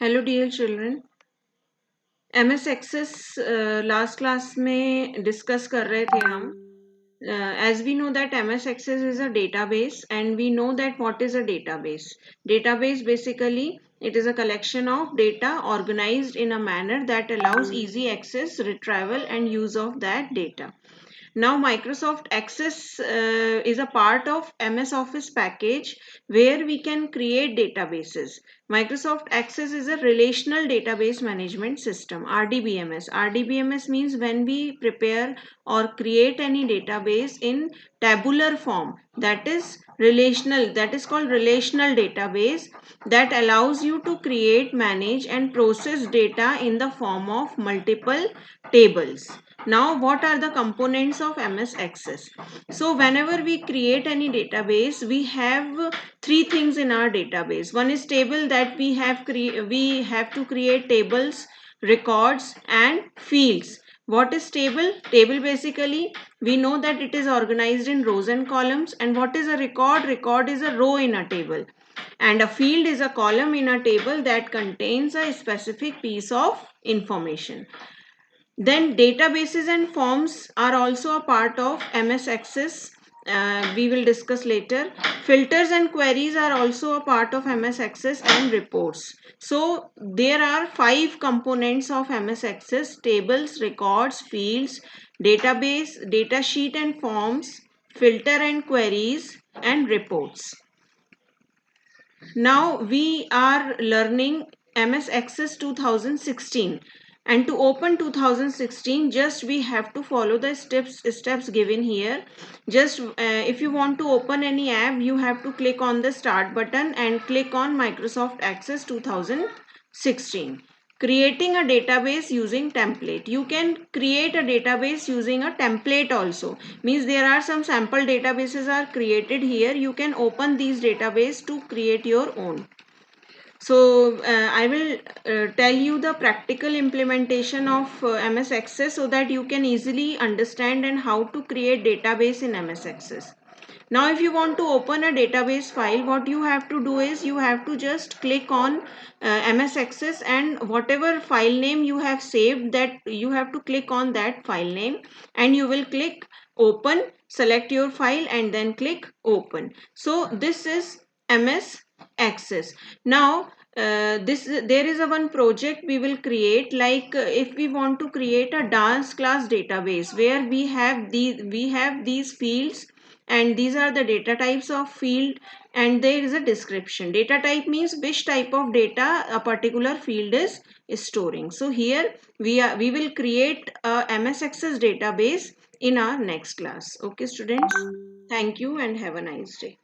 Hello dear children. MS access last class में discuss कर रहे थे हम. As we know that MS Access is a database, and we know that what is a database. Database basically it is a collection of data organized in a manner that allows easy access, retrieval and use of that data. Now Microsoft Access is a part of MS Office package where we can create databases. Microsoft Access is a relational database management system, RDBMS. RDBMS means when we prepare or create any database in tabular form, that is relational, that is called relational database, that allows you to create, manage and process data in the form of multiple tables. Now, what are the components of MS Access? So, whenever we create any database, we have three things in our database. One is table, that we have to create tables, records, and fields. What is table? Table basically we know that it is organized in rows and columns. And what is a record? Record is a row in a table. And a field is a column in a table that contains a specific piece of information. Then databases and forms are also a part of MS Access. We will discuss later. Filters and queries are also a part of MS Access, and reports. So there are 5 components of MS Access: tables, records, fields, database, datasheet and forms, filter and queries, and reports. Now we are learning MS Access 2016, and to open 2016 just we have to follow the steps given here. Just if you want to open any app, you have to click on the start button and click on Microsoft Access 2016. Creating a database using template. You can create a database using a template also. Means there are some sample databases are created here. You can open these database to create your own. So I will tell you the practical implementation of MS Access so that you can easily understand and how to create database in MS Access. Now if you want to open a database file, what you have to do is you have to just click on MS Access, and whatever file name you have saved, that you have to click on that file name and you will click open, select your file and then click open. So this is MS Access. Now there is a one project we will create, like if we want to create a dance class database where we have these fields, and these are the data types of field, and there is a description. Data type means which type of data a particular field is storing. So here we will create a MS Access database in our next class. Okay students, thank you and have a nice day.